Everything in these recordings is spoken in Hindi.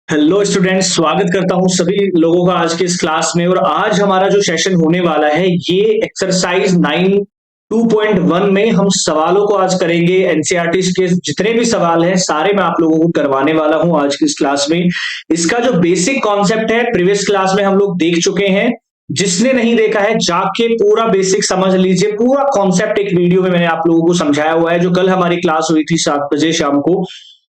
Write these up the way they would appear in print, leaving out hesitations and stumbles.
हेलो स्टूडेंट्स, स्वागत करता हूं सभी लोगों का आज के इस क्लास में। और आज हमारा जो सेशन होने वाला है ये एक्सरसाइज 9 2.1 में हम सवालों को आज करेंगे। एनसीईआरटी के जितने भी सवाल हैं सारे मैं आप लोगों को करवाने वाला हूं आज की इस क्लास में। इसका जो बेसिक कॉन्सेप्ट है प्रीवियस क्लास में हम लोग देख चुके हैं। जिसने नहीं देखा है जाके पूरा बेसिक समझ लीजिए। पूरा कॉन्सेप्ट एक वीडियो में मैंने आप लोगों को समझाया हुआ है, जो कल हमारी क्लास हुई थी 7 बजे शाम को।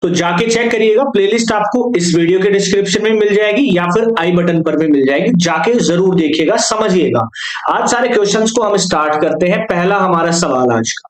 तो जाके चेक करिएगा। प्लेलिस्ट आपको इस वीडियो के डिस्क्रिप्शन में मिल जाएगी या फिर आई बटन पर भी मिल जाएगी, जाके जरूर देखिएगा, समझिएगा। आज सारे क्वेश्चंस को हम स्टार्ट करते हैं। पहला हमारा सवाल आज का,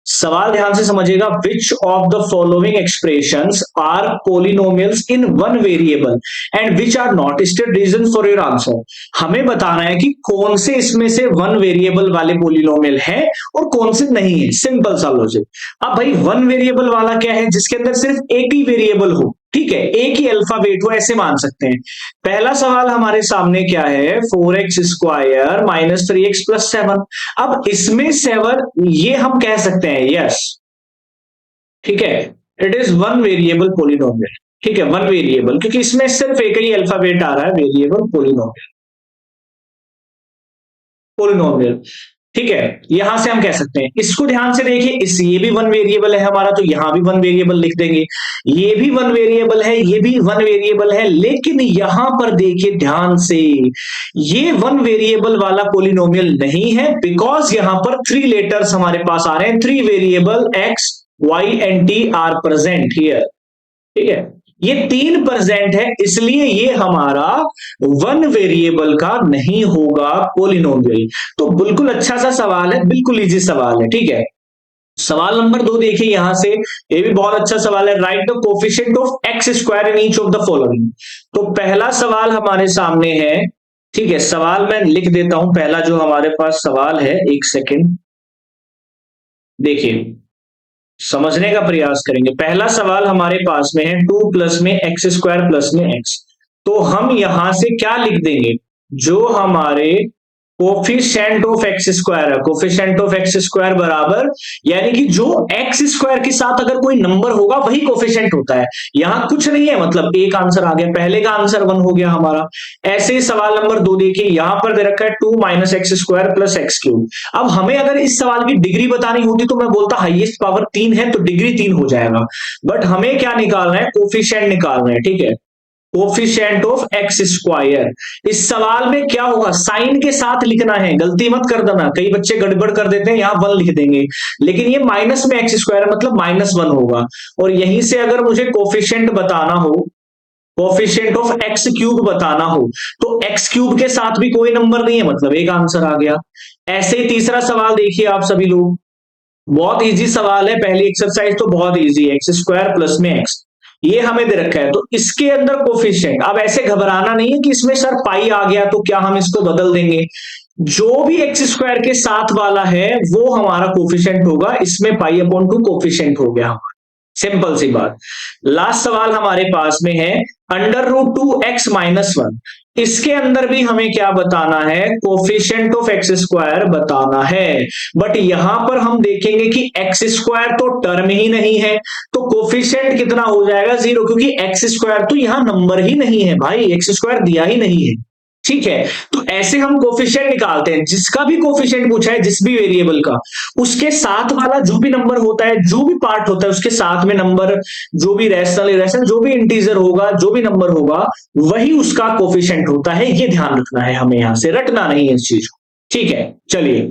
सवाल ध्यान से समझिएगा। Which of the following expressions are polynomials in one variable and which are not? State reason for your answer. हमें बताना है कि कौन से इसमें से वन वेरिएबल वाले पोलिनोमियल है और कौन से नहीं है। सिंपल सा लॉजिक। अब भाई वन वेरिएबल वाला क्या है? जिसके अंदर सिर्फ एक ही वेरिएबल हो, ठीक है, एक ही अल्फाबेट हो, ऐसे मान सकते हैं। पहला सवाल हमारे सामने क्या है? 4x square minus 3x plus 7। अब इसमें 7 ये हम कह सकते हैं यस, ठीक है, it is one variable polynomial. ठीक है, वन वेरिएबल, क्योंकि इसमें सिर्फ एक ही अल्फाबेट आ रहा है, वेरिएबल पोलिनोमियल। पोलिनोमियल, ठीक है, यहां से हम कह सकते हैं। इसको ध्यान से देखिए, इस ये भी वन वेरिएबल है हमारा, तो यहां भी वन वेरिएबल लिख देंगे। ये भी वन वेरिएबल है, ये भी वन वेरिएबल है, लेकिन यहां पर देखिए ध्यान से, ये वन वेरिएबल वाला पोलिनोमियल नहीं है, बिकॉज यहां पर 3 लेटर्स हमारे पास आ रहे हैं। 3 variable x, y and t are present here, ठीक है, ये 3 प्रेजेंट है, इसलिए ये हमारा वन वेरिएबल का नहीं होगा पोलिनोमियल। तो बिल्कुल अच्छा सा सवाल है, बिल्कुल इजी सवाल है, ठीक है। सवाल नंबर 2 देखिए यहां से, ये भी बहुत अच्छा सवाल है। Right the coefficient of x square in each of the following. तो पहला सवाल हमारे सामने है, ठीक है, सवाल मैं लिख देता हूं। पहला जो हमारे पास सवाल है, एक सेकेंड देखिए, समझने का प्रयास करेंगे। पहला सवाल हमारे पास में है 2 प्लस में एक्स स्क्वायर प्लस में एक्स। तो हम यहां से क्या लिख देंगे? जो हमारे कोफिशिएंट ऑफ एक्स स्क्वायर है, कोफिशिएंट ऑफ एक्स स्क्वायर बराबर, यानी कि जो एक्स स्क्वायर के साथ अगर कोई नंबर होगा वही कोफिशिएंट होता है। यहां कुछ नहीं है, मतलब एक आंसर आ गया, पहले का आंसर 1 हो गया हमारा। ऐसे ही सवाल नंबर 2 देखिए, यहां पर दे रखा है 2 minus x square plus x cube. अब हमें अगर इस सवाल की डिग्री बतानी होती तो मैं बोलता हाईएस्ट पावर 3 है तो डिग्री 3 हो जाएगा, बट हमें क्या निकालना है? कोफिशिएंट निकालना है, ठीक है, कोफिशिएंट ऑफ एक्स स्क्वायर। इस सवाल में क्या होगा? साइन के साथ लिखना है, गलती मत कर देना। कई बच्चे गड़बड़ कर देते हैं, यहां 1 लिख देंगे, लेकिन ये माइनस में एक्स स्क्वायर मतलब -1 होगा। और यहीं से अगर मुझे कोफिशिएंट बताना हो, कोफिशिएंट ऑफ एक्स क्यूब बताना हो, तो एक्स क्यूब के साथ भी कोई नंबर नहीं है, मतलब एक आंसर आ गया। ऐसे ही तीसरा सवाल देखिए आप सभी लोग, बहुत इजी सवाल है। पहली एक्सरसाइज तो बहुत इजी है, एक्स स्क्वायर प्लस में एक्स, ये हमें दे रखा है, तो इसके अंदर कोफिशिएंट। अब ऐसे घबराना नहीं है कि इसमें सर पाई आ गया तो क्या हम इसको बदल देंगे? जो भी एक्स स्क्वायर के साथ वाला है वो हमारा कोफिशिएंट होगा। इसमें पाई अपॉन 2 कोफिशिएंट हो गया हमारा, सिंपल सी बात। लास्ट सवाल हमारे पास में है √2x माइनस 1। इसके अंदर भी हमें क्या बताना है? कोफिशिएंट ऑफ एक्स स्क्वायर बताना है। बट यहां पर हम देखेंगे कि एक्स स्क्वायर तो टर्म ही नहीं है, तो कोफिशिएंट कितना हो जाएगा? 0, क्योंकि एक्स स्क्वायर तो यहां नंबर ही नहीं है भाई, एक्स स्क्वायर दिया ही नहीं है, ठीक है। तो ऐसे हम कोफिशिएंट निकालते हैं। जिसका भी कोफिशिएंट पूछा है, जिस भी वेरिएबल का, उसके साथ वाला जो भी नंबर होता है, जो भी पार्ट होता है, उसके साथ में नंबर, जो भी रैशनल इरेशनल, जो भी इंटीजर होगा, जो भी नंबर होगा, वही उसका कोफिशिएंट होता है। ये ध्यान रखना है हमें, यहां से रटना नहीं है इस चीज को, ठीक है। चलिए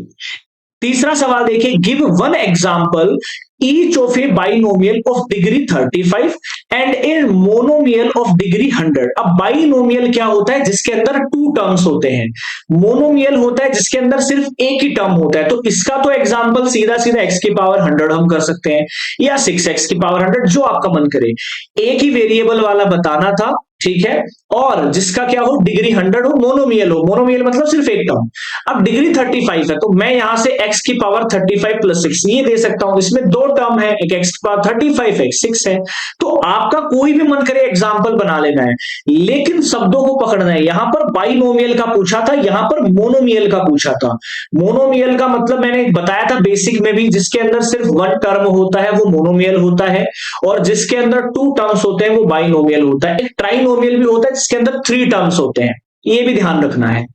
तीसरा सवाल देखिए, give one example each of A binomial of degree 35 and a monomial of degree 100। अब बाइनोमियल क्या होता है? जिसके अंदर 2 टर्म्स होते हैं। मोनोमियल होता है जिसके अंदर सिर्फ एक ही टर्म होता है। तो इसका तो एग्जांपल सीधा सीधा x की पावर 100 हम कर सकते हैं, या 6x की पावर 100, जो आपका मन करे। एक ही वेरिएबल वाला बताना था, ठीक है, और जिसका क्या हो, डिग्री 100 हो, मोनोमियल हो, मोनोमियल मतलब सिर्फ एक टर्म। अब डिग्री 35 है, तो मैं यहां से x की पावर 35 प्लस 6 ये दे सकता हूं, इसमें दो टर्म है, एक x की पावर 35 है, 6 है। तो आपका कोई भी मन करे एग्जाम्पल बना लेना है, लेकिन शब्दों को पकड़ना है। यहां पर बाइनोमियल का पूछा था, यहां पर मोनोमियल का पूछा था। मोनोमियल का मतलब मैंने बताया था बेसिक में भी, जिसके अंदर सिर्फ वन टर्म होता है वो मोनोमियल होता है, और जिसके अंदर टू टर्म्स होते हैं वो बाइनोमियल होता है। एक ट्राइनोमियल भी होता है जिसके अंदर थ्री टर्म्स होते हैं, ये भी ध्यान रखना है।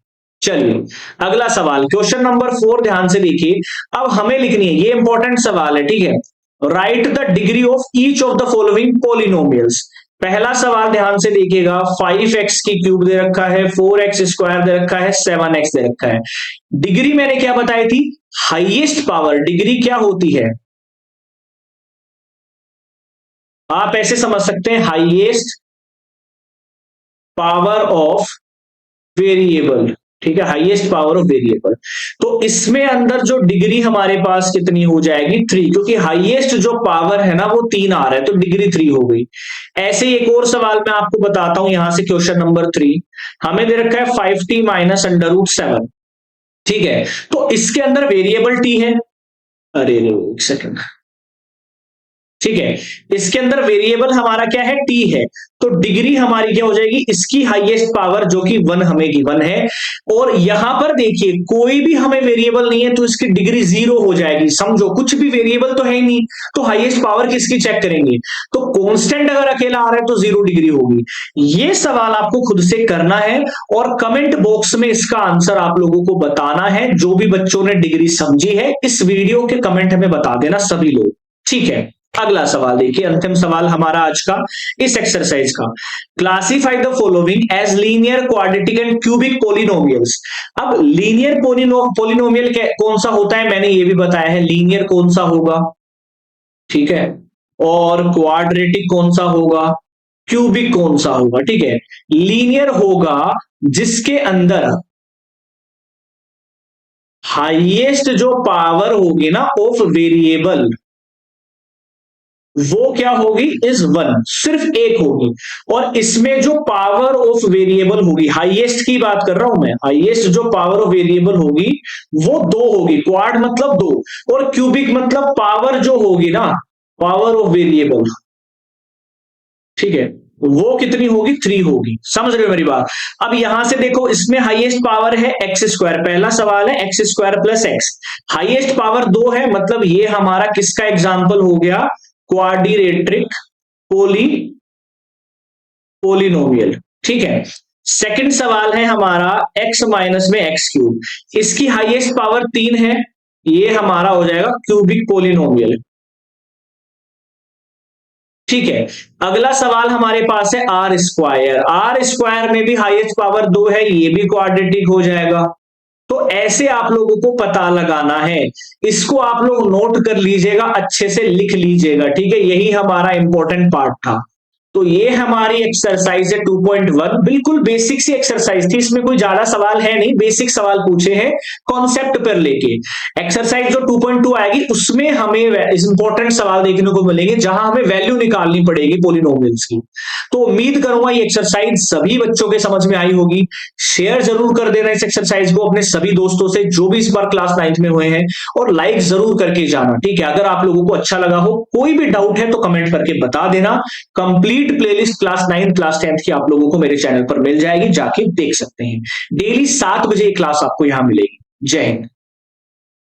चलिए अगला सवाल, क्वेश्चन नंबर 4 ध्यान से देखिए। अब हमें लिखनी है, ये इंपॉर्टेंट सवाल है, ठीक है। Right the degree of each of the following polynomials. पहला सवाल ध्यान से देखिएगा, 5x की क्यूब दे रखा है, 4x स्क्वायर दे रखा है, 7x दे रखा है। डिग्री मैंने क्या बताई थी, हाईएस्ट पावर। डिग्री क्या होती है, आप ऐसे समझ सकते हैं, हाईएस्ट पावर ऑफ वेरिएबल, ठीक है, हाईएस्ट पावर ऑफ वेरिएबल। तो इसमें अंदर जो डिग्री हमारे पास कितनी हो जाएगी, 3, क्योंकि हाईएस्ट जो पावर है ना वो 3 आ रहा है, तो डिग्री 3 हो गई। ऐसे ही एक और सवाल मैं आपको बताता हूं, यहां से क्वेश्चन नंबर 3 हमें दे रखा है 5t माइनस √7, ठीक है। तो इसके अंदर वेरिएबल t है, अरे एक सेकंड, ठीक है, इसके अंदर वेरिएबल हमारा क्या है, t है। तो डिग्री हमारी क्या हो जाएगी, इसकी हाईएस्ट पावर जो कि 1 हमें गिवन है, और यहां पर देखिए कोई भी हमें वेरिएबल नहीं है, तो इसकी डिग्री 0 हो जाएगी। समझो कुछ भी वेरिएबल तो है ही नहीं, तो हाईएस्ट पावर किसकी चेक करेंगे, तो कांस्टेंट अगर अकेला आ रहा है तो 0 डिग्री होगी। ये सवाल आपको खुद से करना है, और कमेंट बॉक्स में इसका आंसर आप लोगों को बताना है। जो भी बच्चों ने डिग्री समझी है इस वीडियो के कमेंट में बता देना सभी लोग, ठीक है। अगला सवाल देखिए, अंतिम सवाल हमारा आज का इस एक्सरसाइज का, classify the following as linear, quadratic and cubic polynomials. अब लीनियर पॉलिनोमियल कौन सा होता है, मैंने ये भी बताया है, लीनियर कौन सा होगा, ठीक है, और क्वाड्रेटिक कौन सा होगा, क्यूबिक कौन सा होगा, ठीक है। लीनियर होगा जिसके अंदर हाईएस्ट जो पावर होगी ना ऑफ वेरिएबल, वो क्या होगी, इज 1, सिर्फ एक होगी। और इसमें जो पावर ऑफ वेरिएबल होगी, हाईएस्ट की बात कर रहा हूं मैं, हाईएस्ट जो पावर ऑफ वेरिएबल होगी वो 2 होगी, क्वाड मतलब 2, और क्यूबिक मतलब पावर जो होगी ना, पावर ऑफ वेरिएबल, ठीक है, वो कितनी होगी, 3 होगी। समझ रहे हो मेरी बात। अब यहां से देखो, इसमें हाईएस्ट पावर है एक्स स्क्वायर, पहला सवाल है x square plus x, highest power 2 है, मतलब ये हमारा किसका एग्जाम्पल हो गया, क्वाड्रेटिक पॉलिनोमियल, ठीक है। सेकंड सवाल है हमारा x माइनस में एक्स क्यूब, इसकी हाईएस्ट पावर 3 है, ये हमारा हो जाएगा क्यूबिक पॉलिनोमियल, ठीक है। अगला सवाल हमारे पास है आर स्क्वायर में भी हाईएस्ट पावर 2 है, ये भी क्वाड्रेटिक हो जाएगा। तो ऐसे आप लोगों को पता लगाना है, इसको आप लोग नोट कर लीजिएगा, अच्छे से लिख लीजिएगा, ठीक है। यही हमारा इंपॉर्टेंट पार्ट था। तो ये हमारी एक्सरसाइज है 2.1, बिल्कुल बेसिक सी एक्सरसाइज थी, इसमें कोई ज्यादा सवाल है नहीं, बेसिक सवाल पूछे हैं कॉन्सेप्ट पर लेके। एक्सरसाइज जो 2.2 आएगी उसमें हमें इंपॉर्टेंट सवाल देखने को मिलेंगे, जहां हमें वैल्यू निकालनी पड़ेगी पॉलिनोमियल्स की। तो उम्मीद करूंगा ये एक्सरसाइज सभी बच्चों के समझ में आई होगी। शेयर जरूर कर देना इस एक्सरसाइज को अपने सभी दोस्तों से जो भी इस बार क्लास 9th में हुए हैं, और लाइक जरूर करके जाना, ठीक है। अगर आप लोगों को अच्छा लगा हो, कोई भी डाउट है तो कमेंट करके बता देना। कंप्लीट प्लेलिस्ट क्लास 9 क्लास 10 की आप लोगों को मेरे चैनल पर मिल जाएगी, जाके देख सकते हैं। डेली 7 बजे क्लास आपको यहां मिलेगी। जय हिंद।